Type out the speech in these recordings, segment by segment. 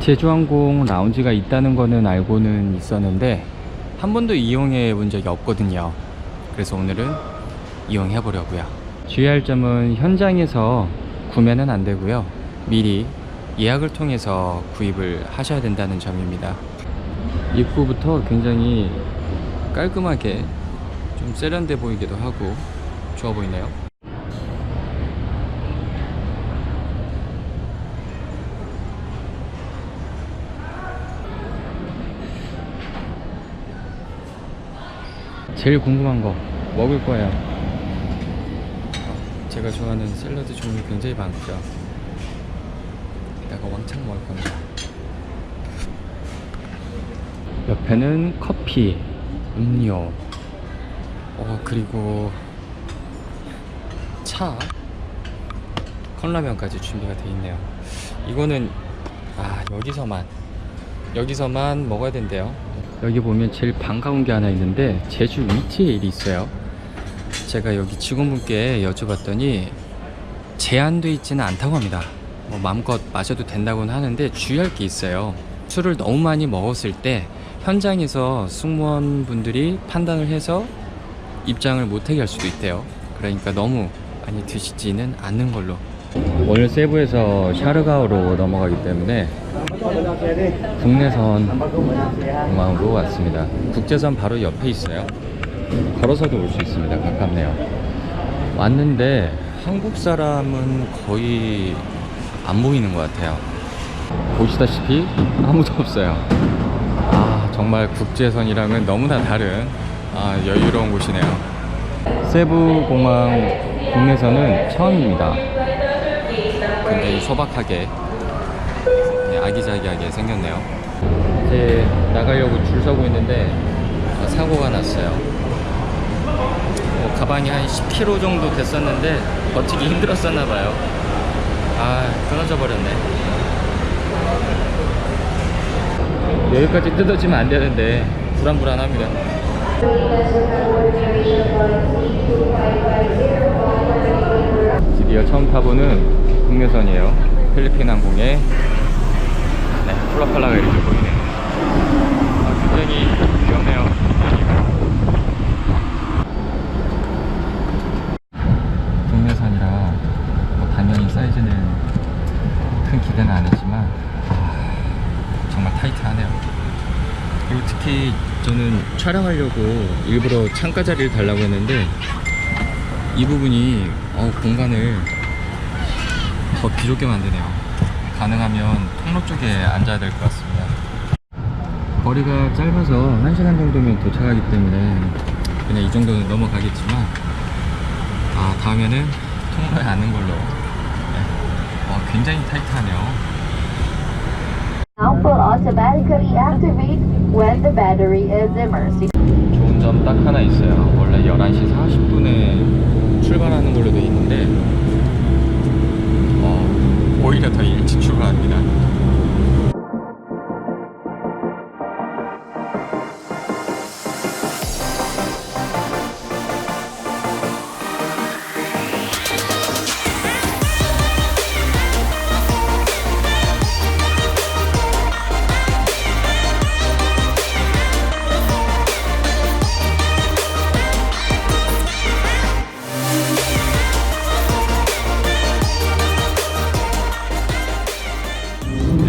제주항공 라운지가 있다는 거는 알고는 있었는데 한 번도 이용해 본 적이 없거든요. 그래서 오늘은 이용해 보려고요. 주의할 점은 현장에서 구매는 안 되고요, 미리 예약을 통해서 구입을 하셔야 된다는 점입니다. 입구부터 굉장히 깔끔하게 좀 세련돼 보이기도 하고 좋아 보이네요. 제일 궁금한 거 먹을 거예요. 제가 좋아하는 샐러드 종류 굉장히 많죠. 이따가 왕창 먹을 겁니다. 옆에는 커피, 음료, 그리고 차, 컵라면까지 준비가 되어 있네요. 이거는 여기서만 먹어야 된대요. 여기 보면 제일 반가운 게 하나 있는데 제주 위티에일이 있어요. 제가 여기 직원분께 여쭤봤더니 제한돼 있지는 않다고 합니다. 마음껏 마셔도 된다고는 하는데 주의할 게 있어요. 술을 너무 많이 먹었을 때 현장에서 승무원분들이 판단을 해서 입장을 못하게 할 수도 있대요. 그러니까 너무 많이 드시지는 않는 걸로. 오늘 세부에서 샤르가오로 넘어가기 때문에 국내선 공항으로 왔습니다. 국제선 바로 옆에 있어요. 걸어서도 올 수 있습니다. 가깝네요. 왔는데 한국 사람은 거의 안 보이는 것 같아요. 보시다시피 아무도 없어요. 정말 국제선이랑은 너무나 다른 여유로운 곳이네요. 세부 공항 국내선은 처음입니다. 굉장히 소박하게, 아기자기하게 생겼네요. 이제 나가려고 줄 서고 있는데 사고가 났어요. 가방이 한 10kg 정도 됐었는데 버티기 힘들었었나봐요. 끊어져 버렸네. 여기까지 뜯어지면 안 되는데 불안불안합니다. 드디어 처음 타보는 국내선이에요. 필리핀 항공의 플라팔라가 이렇게 보이네요. 굉장히 위험해요. 국내선이라 당연히 사이즈는 큰 기대는 안 했지만 정말 타이트하네요. 그리고 특히 저는 촬영하려고 일부러 창가 자리를 달라고 했는데 이 부분이 공간을 더 비좁게 만드네요. 가능하면 통로 쪽에 앉아야 될 것 같습니다. 거리가 짧아서 1시간 정도면 도착하기 때문에 그냥 이 정도는 넘어가겠지만 다음에는 통로에 앉는 걸로. 굉장히 타이트하네요. Now will automatically activate when the battery is immersed. 좋은 점 딱 하나 있어요. 원래 11시 40분에 출발하는 걸로 되어 있는데 오히려 더 일찍 출발합니다.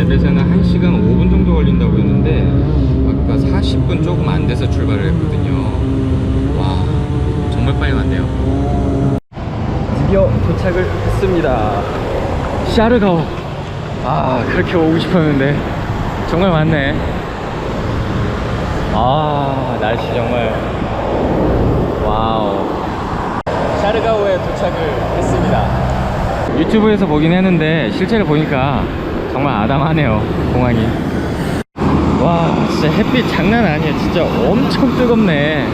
앱에서는 1시간 5분 정도 걸린다고 했는데 아까 40분 조금 안 돼서 출발을 했거든요. 와, 정말 빨리 왔네요. 드디어 도착을 했습니다. 샤르가오. 그렇게 오고 싶었는데 정말 많네. 날씨 정말 와우. 샤르가오에 도착을 했습니다. 유튜브에서 보긴 했는데 실제로 보니까 정말 아담하네요. 공항이. 와, 진짜 햇빛 장난 아니에요. 진짜 엄청 뜨겁네.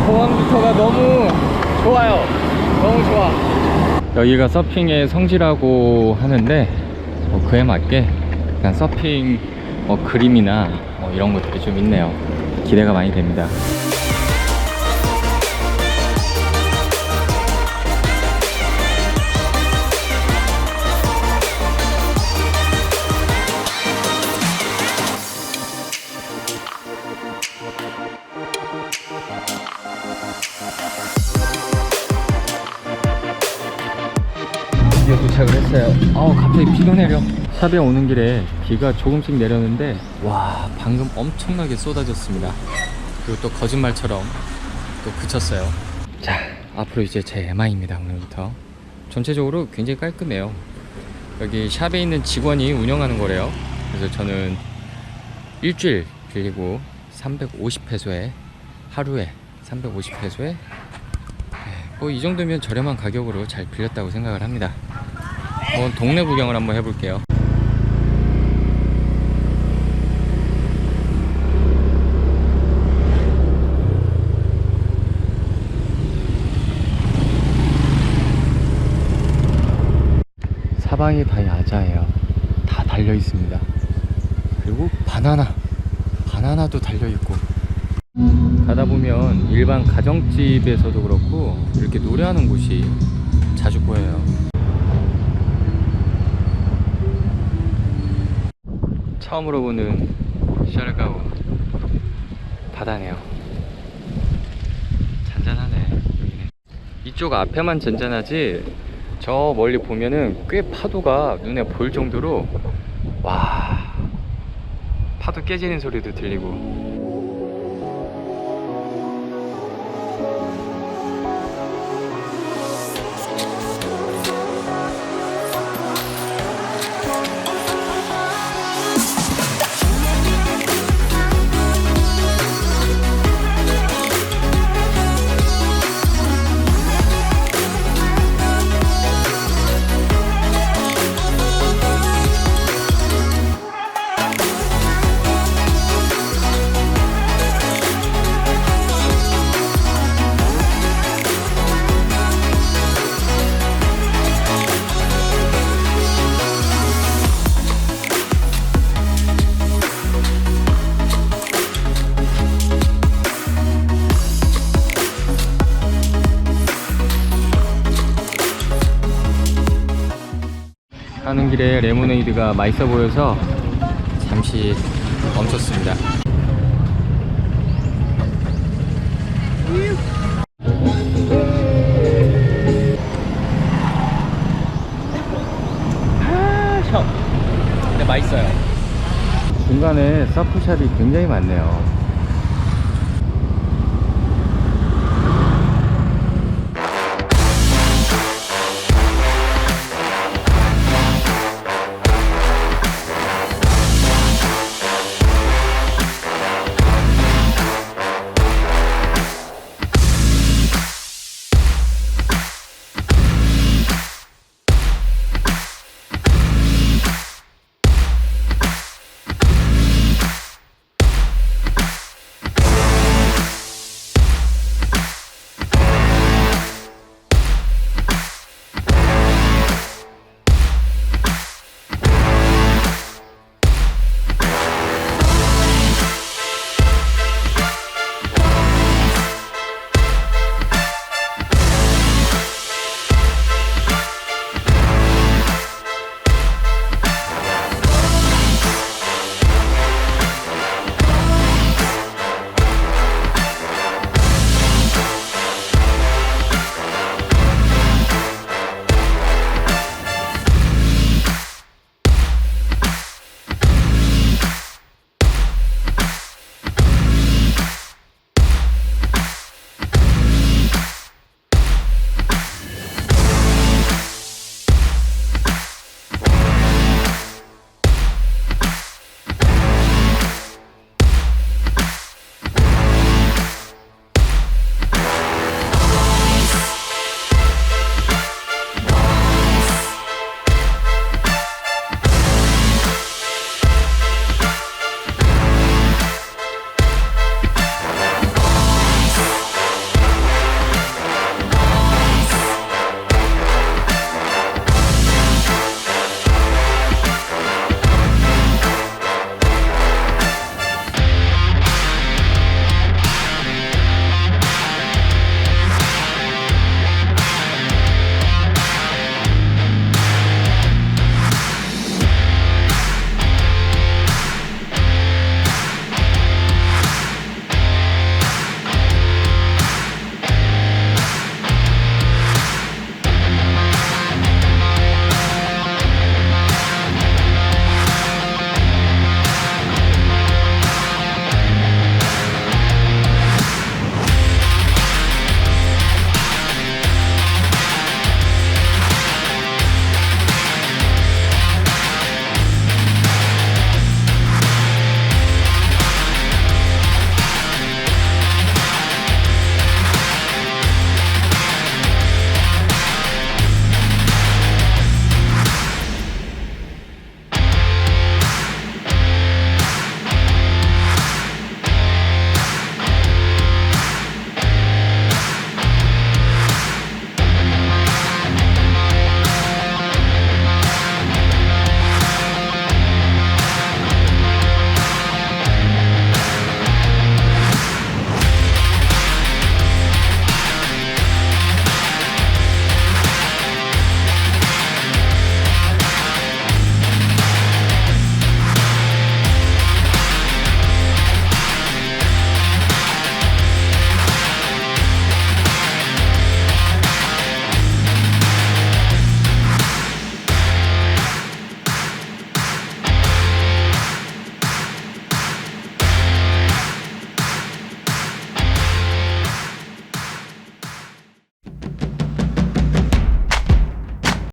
공항부터가 너무 좋아요. 너무 좋아. 여기가 서핑의 성지라고 하는데 그에 맞게 약간 서핑 그림이나 이런 것들이 좀 있네요. 기대가 많이 됩니다. 왔어요. 갑자기 비가 내려. 샵에 오는 길에 비가 조금씩 내렸는데 와, 방금 엄청나게 쏟아졌습니다. 그리고 또 거짓말처럼 또 그쳤어요. 자, 앞으로 이제 제 MI입니다. 오늘부터 전체적으로 굉장히 깔끔해요. 여기 샵에 있는 직원이 운영하는 거래요. 그래서 저는 일주일 빌리고 350페소에 하루에 350페소에 뭐 이 정도면 저렴한 가격으로 잘 빌렸다고 생각을 합니다. 동네 구경을 한번 해볼게요. 사방이 다 야자예요. 다 달려 있습니다. 그리고 바나나도 달려 있고. 가다 보면 일반 가정집에서도 그렇고 이렇게 노래하는 곳이 자주 보여요. 처음으로 보는 샤르가우 바다네요. 잔잔하네 여기는. 이쪽 앞에만 잔잔하지 저 멀리 보면은 꽤 파도가 눈에 보일 정도로, 와, 파도 깨지는 소리도 들리고. 가는 길에 레모네이드가 맛있어 보여서 잠시 멈췄습니다. 근데 맛있어요. 중간에 서프샵이 굉장히 많네요.